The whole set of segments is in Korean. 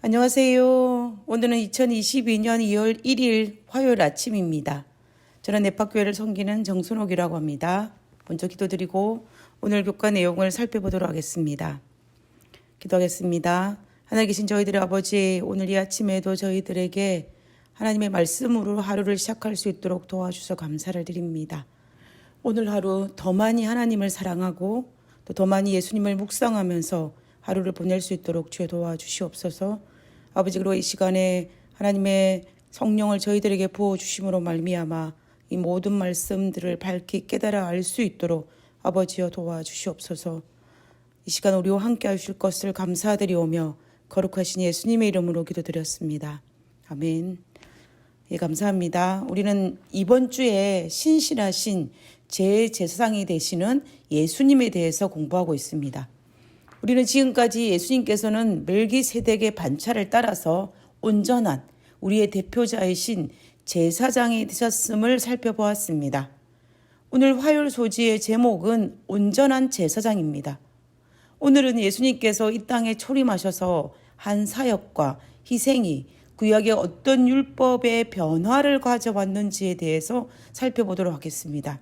안녕하세요. 오늘은 2022년 2월 1일 화요일 아침입니다. 저는 내파교회를 섬기는 정순옥이라고 합니다. 먼저 기도드리고 오늘 교과 내용을 살펴보도록 하겠습니다. 기도하겠습니다. 하늘 계신 저희들의 아버지, 오늘 이 아침에도 저희들에게 하나님의 말씀으로 하루를 시작할 수 있도록 도와주셔서 감사를 드립니다. 오늘 하루 더 많이 하나님을 사랑하고 또 더 많이 예수님을 묵상하면서 하루를 보낼 수 있도록 주여 도와주시옵소서. 아버지, 그리고 이 시간에 하나님의 성령을 저희들에게 부어주심으로 말미암아 이 모든 말씀들을 밝히 깨달아 알 수 있도록 아버지여 도와주시옵소서. 이 시간 우리와 함께 하실 것을 감사드리오며 거룩하신 예수님의 이름으로 기도드렸습니다. 아멘. 예, 감사합니다. 우리는 이번 주에 신실하신 제사장이 되시는 예수님에 대해서 공부하고 있습니다. 우리는 지금까지 예수님께서는 멜기세덱의 반차를 따라서 온전한 우리의 대표자이신 제사장이 되셨음을 살펴보았습니다. 오늘 화요일 소지의 제목은 온전한 제사장입니다. 오늘은 예수님께서 이 땅에 초림하셔서 한 사역과 희생이 구약의 어떤 율법의 변화를 가져왔는지에 대해서 살펴보도록 하겠습니다.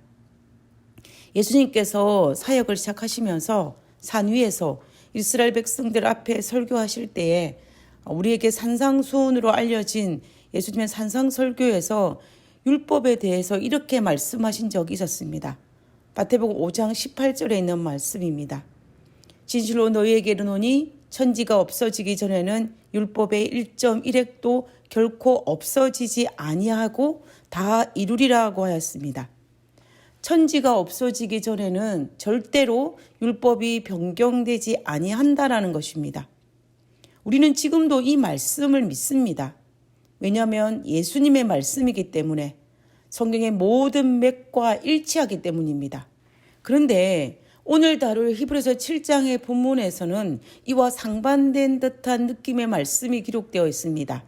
예수님께서 사역을 시작하시면서 산 위에서 이스라엘 백성들 앞에 설교하실 때에 우리에게 산상수훈으로 알려진 예수님의 산상설교에서 율법에 대해서 이렇게 말씀하신 적이 있었습니다. 마태복음 5장 18절에 있는 말씀입니다. 진실로 너희에게 이르노니 천지가 없어지기 전에는 율법의 1.1획도 결코 없어지지 아니하고 다 이루리라고 하였습니다. 천지가 없어지기 전에는 절대로 율법이 변경되지 아니한다라는 것입니다. 우리는 지금도 이 말씀을 믿습니다. 왜냐하면 예수님의 말씀이기 때문에 성경의 모든 맥과 일치하기 때문입니다. 그런데 오늘 다룰 히브리서 7장의 본문에서는 이와 상반된 듯한 느낌의 말씀이 기록되어 있습니다.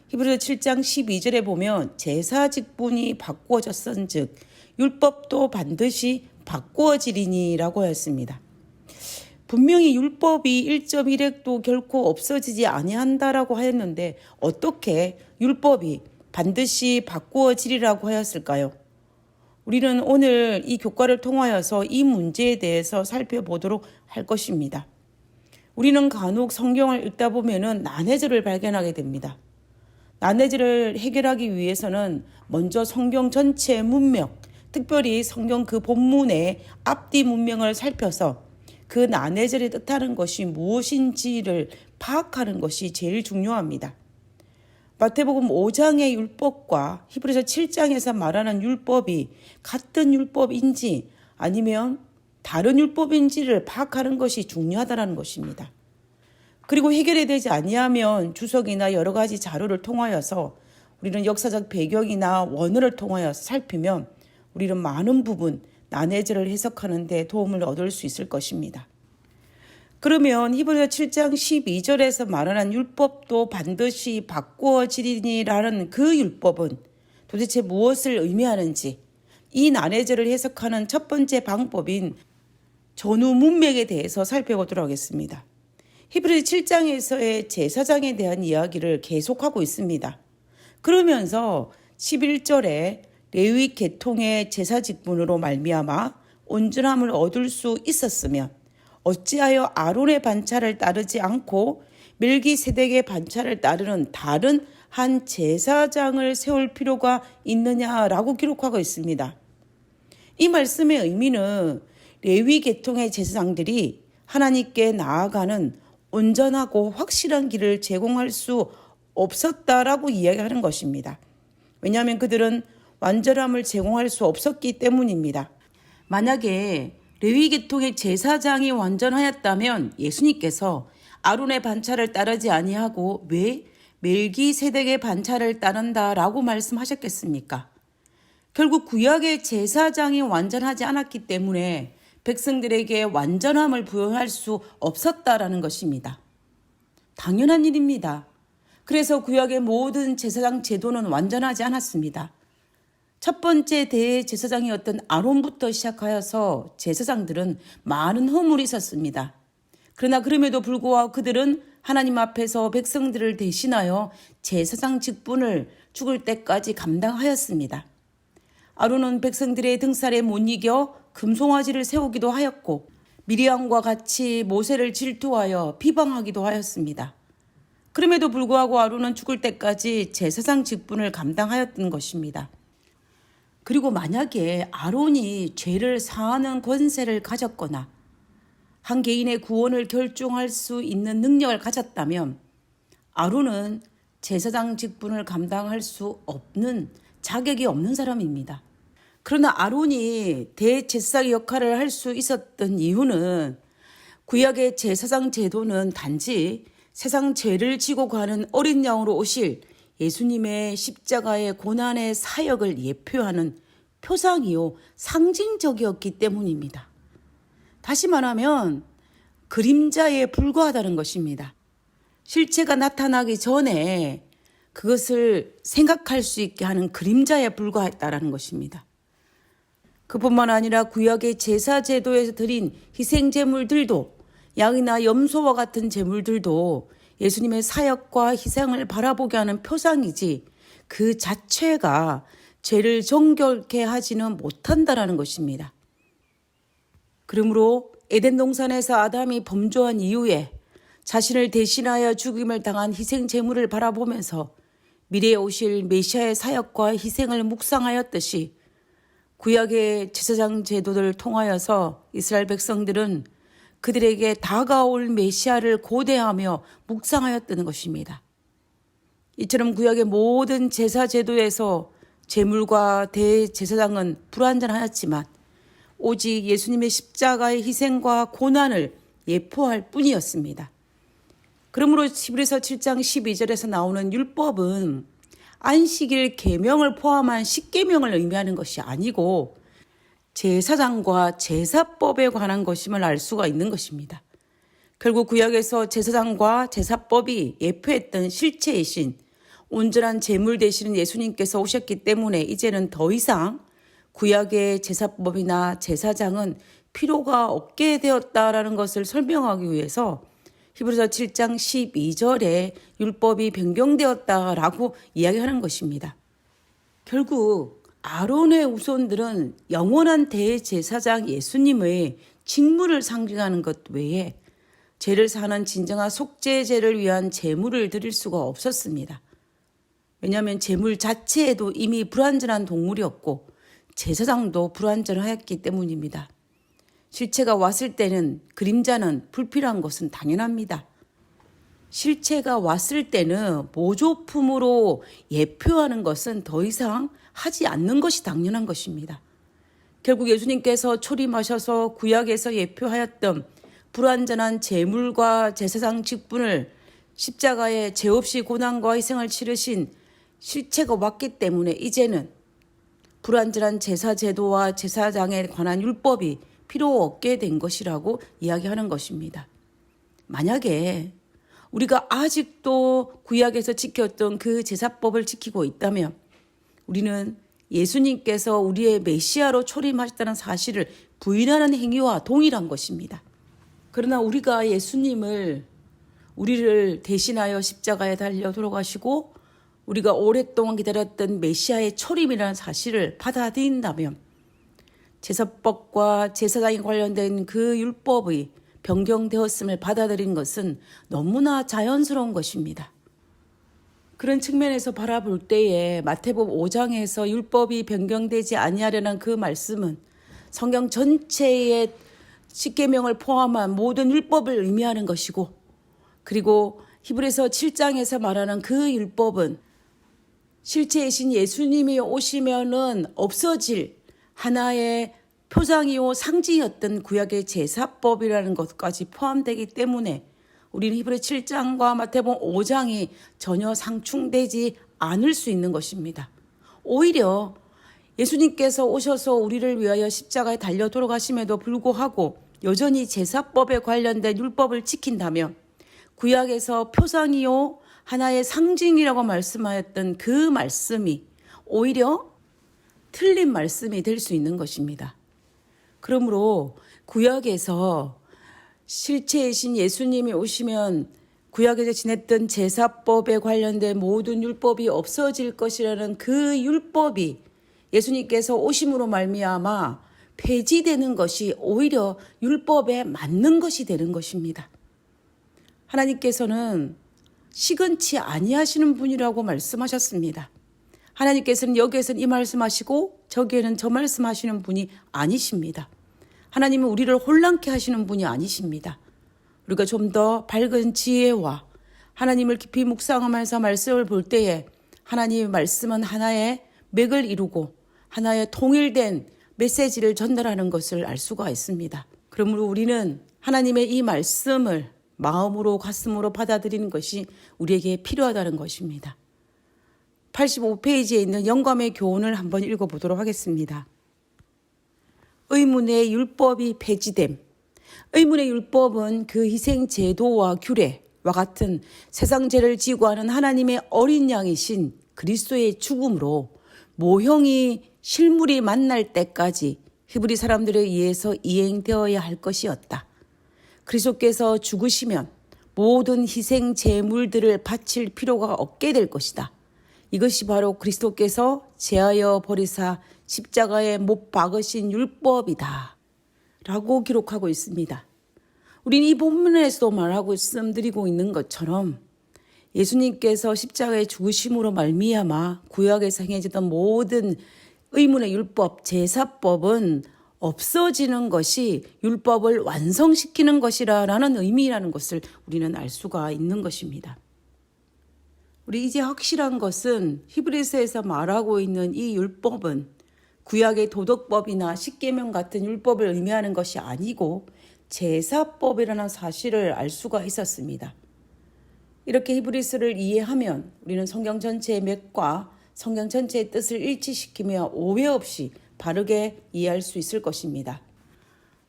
히브리서 7장 12절에 보면 제사 직분이 바꾸어졌은즉 율법도 반드시 바꾸어지리니라고 하였습니다. 분명히 율법이 1.1획도 결코 없어지지 아니한다라고 하였는데 어떻게 율법이 반드시 바꾸어지리라고 하였을까요? 우리는 오늘 이 교과를 통하여서 이 문제에 대해서 살펴보도록 할 것입니다. 우리는 간혹 성경을 읽다 보면은 난해절을 발견하게 됩니다. 난해절을 해결하기 위해서는 먼저 성경 전체 문명, 특별히 성경 그 본문의 앞뒤 문명을 살펴서 그 난해절이 뜻하는 것이 무엇인지를 파악하는 것이 제일 중요합니다. 마태복음 5장의 율법과 히브리서 7장에서 말하는 율법이 같은 율법인지 아니면 다른 율법인지를 파악하는 것이 중요하다는 것입니다. 그리고 해결이 되지 아니하면 주석이나 여러 가지 자료를 통하여서 우리는 역사적 배경이나 원어를 통하여서 살피면 우리는 많은 부분 난해절을 해석하는 데 도움을 얻을 수 있을 것입니다. 그러면 히브리서 7장 12절에서 말하는 율법도 반드시 바꾸어지리니라는 그 율법은 도대체 무엇을 의미하는지 이 난해절을 해석하는 첫 번째 방법인 전후 문맥에 대해서 살펴보도록 하겠습니다. 히브리서 7장에서의 제사장에 대한 이야기를 계속하고 있습니다. 그러면서 11절에 레위 계통의 제사 직분으로 말미암아 온전함을 얻을 수 있었으면 어찌하여 아론의 반차를 따르지 않고 멜기세덱의 반차를 따르는 다른 한 제사장을 세울 필요가 있느냐라고 기록하고 있습니다. 이 말씀의 의미는 레위 계통의 제사장들이 하나님께 나아가는 온전하고 확실한 길을 제공할 수 없었다라고 이야기하는 것입니다. 왜냐하면 그들은 완전함을 제공할 수 없었기 때문입니다. 만약에 레위 계통의 제사장이 완전하였다면 예수님께서 아론의 반차를 따르지 아니하고 왜 멜기세덱의 반차를 따른다라고 말씀하셨겠습니까? 결국 구약의 제사장이 완전하지 않았기 때문에 백성들에게 완전함을 부여할 수 없었다라는 것입니다. 당연한 일입니다. 그래서 구약의 모든 제사장 제도는 완전하지 않았습니다. 첫 번째 대제사장이었던 아론부터 시작하여서 제사장들은 많은 허물이 있었습니다. 그러나 그럼에도 불구하고 그들은 하나님 앞에서 백성들을 대신하여 제사장 직분을 죽을 때까지 감당하였습니다. 아론은 백성들의 등살에 못 이겨 금송아지를 세우기도 하였고 미리암과 같이 모세를 질투하여 비방하기도 하였습니다. 그럼에도 불구하고 아론은 죽을 때까지 제사장 직분을 감당하였던 것입니다. 그리고 만약에 아론이 죄를 사하는 권세를 가졌거나 한 개인의 구원을 결정할 수 있는 능력을 가졌다면 아론은 제사장 직분을 감당할 수 없는 자격이 없는 사람입니다. 그러나 아론이 대제사장 역할을 할 수 있었던 이유는 구약의 제사장 제도는 단지 세상 죄를 지고 가는 어린 양으로 오실 예수님의 십자가의 고난의 사역을 예표하는 표상이요 상징적이었기 때문입니다. 다시 말하면 그림자에 불과하다는 것입니다. 실체가 나타나기 전에 그것을 생각할 수 있게 하는 그림자에 불과했다는 것입니다. 그뿐만 아니라 구약의 제사 제도에서 드린 희생 제물들도 양이나 염소와 같은 제물들도 예수님의 사역과 희생을 바라보게 하는 표상이지 그 자체가 죄를 정결케 하지는 못한다라는 것입니다. 그러므로 에덴 동산에서 아담이 범죄한 이후에 자신을 대신하여 죽임을 당한 희생 제물을 바라보면서 미래에 오실 메시아의 사역과 희생을 묵상하였듯이 구약의 제사장 제도를 통하여서 이스라엘 백성들은 그들에게 다가올 메시아를 고대하며 묵상하였다는 것입니다. 이처럼 구약의 모든 제사 제도에서 제물과 대제사장은 불완전하였지만 오직 예수님의 십자가의 희생과 고난을 예표할 뿐이었습니다. 그러므로 히브리서 7장 12절에서 나오는 율법은 안식일 계명을 포함한 십계명을 의미하는 것이 아니고 제사장과 제사법에 관한 것임을 알 수가 있는 것입니다. 결국 구약에서 제사장과 제사법이 예표했던 실체이신 온전한 제물 되시는 예수님께서 오셨기 때문에 이제는 더 이상 구약의 제사법이나 제사장은 필요가 없게 되었다라는 것을 설명하기 위해서 히브리서 7장 12절에 율법이 변경되었다라고 이야기하는 것입니다. 결국 아론의 후손들은 영원한 대제사장 예수님의 직무를 상징하는 것 외에 죄를 사는 진정한 속죄제를 위한 제물을 드릴 수가 없었습니다. 왜냐하면 제물 자체에도 이미 불완전한 동물이었고 제사장도 불완전하였기 때문입니다. 실체가 왔을 때는 그림자는 불필요한 것은 당연합니다. 실체가 왔을 때는 모조품으로 예표하는 것은 더 이상 하지 않는 것이 당연한 것입니다. 결국 예수님께서 초림하셔서 구약에서 예표하였던 불완전한 제물과 제사장 직분을 십자가에 죄 없이 고난과 희생을 치르신 실체가 왔기 때문에 이제는 불완전한 제사 제도와 제사장에 관한 율법이 필요 없게 된 것이라고 이야기하는 것입니다. 만약에 우리가 아직도 구약에서 지켰던 그 제사법을 지키고 있다면 우리는 예수님께서 우리의 메시아로 초림하셨다는 사실을 부인하는 행위와 동일한 것입니다. 그러나 우리가 예수님을 우리를 대신하여 십자가에 달려 돌아가시고 우리가 오랫동안 기다렸던 메시아의 초림이라는 사실을 받아들인다면 제사법과 제사장에 관련된 그 율법의 변경되었음을 받아들인 것은 너무나 자연스러운 것입니다. 그런 측면에서 바라볼 때에 마태복음 5장에서 율법이 변경되지 아니하려는 그 말씀은 성경 전체의 십계명을 포함한 모든 율법을 의미하는 것이고 그리고 히브리서 7장에서 말하는 그 율법은 실체이신 예수님이 오시면은 없어질 하나의 표상이요 상징이었던 구약의 제사법이라는 것까지 포함되기 때문에 우리는 히브리 7장과 마태복음 5장이 전혀 상충되지 않을 수 있는 것입니다. 오히려 예수님께서 오셔서 우리를 위하여 십자가에 달려 돌아가심에도 불구하고 여전히 제사법에 관련된 율법을 지킨다면 구약에서 표상이요 하나의 상징이라고 말씀하였던 그 말씀이 오히려 틀린 말씀이 될 수 있는 것입니다. 그러므로 구약에서 실체이신 예수님이 오시면 구약에서 지냈던 제사법에 관련된 모든 율법이 없어질 것이라는 그 율법이 예수님께서 오심으로 말미암아 폐지되는 것이 오히려 율법에 맞는 것이 되는 것입니다. 하나님께서는 시건치 아니하시는 분이라고 말씀하셨습니다. 하나님께서는 여기에서는 이 말씀하시고 저기에는 저 말씀하시는 분이 아니십니다. 하나님은 우리를 혼란케 하시는 분이 아니십니다. 우리가 좀 더 밝은 지혜와 하나님을 깊이 묵상하면서 말씀을 볼 때에 하나님의 말씀은 하나의 맥을 이루고 하나의 통일된 메시지를 전달하는 것을 알 수가 있습니다. 그러므로 우리는 하나님의 이 말씀을 마음으로 가슴으로 받아들이는 것이 우리에게 필요하다는 것입니다. 85페이지에 있는 영감의 교훈을 한번 읽어보도록 하겠습니다. 의문의 율법이 폐지됨. 의문의 율법은 그 희생 제도와 규례와 같은 세상 죄를 지고 하는 하나님의 어린 양이신 그리스도의 죽음으로 모형이 실물이 만날 때까지 히브리 사람들에 의해서 이행되어야 할 것이었다. 그리스도께서 죽으시면 모든 희생 제물들을 바칠 필요가 없게 될 것이다. 이것이 바로 그리스도께서 제하여 버리사 십자가에 못 박으신 율법이다 라고 기록하고 있습니다. 우리는 이 본문에서도 말씀드리고 있는 것처럼 예수님께서 십자가에 죽으심으로 말미암아 구약에서 행해지던 모든 의문의 율법, 제사법은 없어지는 것이 율법을 완성시키는 것이라는 의미라는 것을 우리는 알 수가 있는 것입니다. 우리 이제 확실한 것은 히브리서에서 말하고 있는 이 율법은 구약의 도덕법이나 십계명 같은 율법을 의미하는 것이 아니고 제사법이라는 사실을 알 수가 있었습니다. 이렇게 히브리서를 이해하면 우리는 성경 전체의 맥과 성경 전체의 뜻을 일치시키며 오해 없이 바르게 이해할 수 있을 것입니다.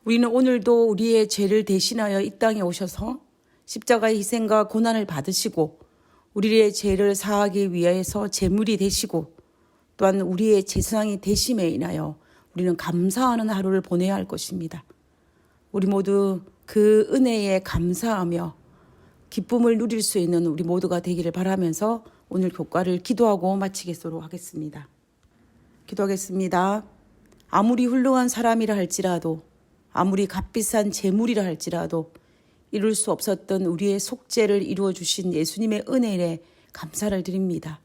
우리는 오늘도 우리의 죄를 대신하여 이 땅에 오셔서 십자가의 희생과 고난을 받으시고 우리의 죄를 사하기 위해서 제물이 되시고 또한 우리의 제사장이 되심에 인하여 우리는 감사하는 하루를 보내야 할 것입니다. 우리 모두 그 은혜에 감사하며 기쁨을 누릴 수 있는 우리 모두가 되기를 바라면서 오늘 교과를 기도하고 마치겠도록 하겠습니다. 기도하겠습니다. 아무리 훌륭한 사람이라 할지라도 아무리 값비싼 재물이라 할지라도 이룰 수 없었던 우리의 속죄를 이루어 주신 예수님의 은혜에 감사를 드립니다.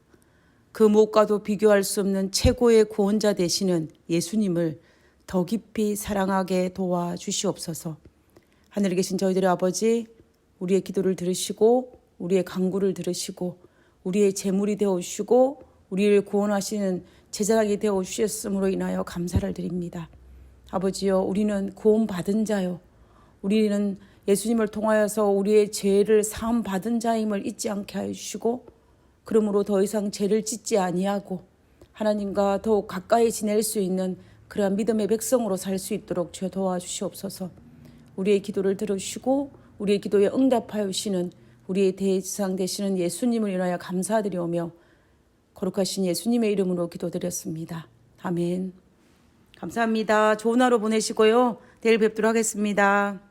그 무엇과도 비교할 수 없는 최고의 구원자 되시는 예수님을 더 깊이 사랑하게 도와주시옵소서. 하늘에 계신 저희들의 아버지, 우리의 기도를 들으시고 우리의 간구를 들으시고 우리의 제물이 되어주시고 우리를 구원하시는 제자락이 되어주셨음으로 인하여 감사를 드립니다. 아버지여, 우리는 구원받은 자요, 우리는 예수님을 통하여서 우리의 죄를 사함 받은 자임을 잊지 않게 하여 주시고 그러므로 더 이상 죄를 짓지 아니하고 하나님과 더욱 가까이 지낼 수 있는 그러한 믿음의 백성으로 살 수 있도록 주여 도와주시옵소서. 우리의 기도를 들으시고 우리의 기도에 응답하여 주시는 우리의 대지상 되시는 예수님을 인하여 감사드리오며 거룩하신 예수님의 이름으로 기도드렸습니다. 아멘. 감사합니다. 좋은 하루 보내시고요. 내일 뵙도록 하겠습니다.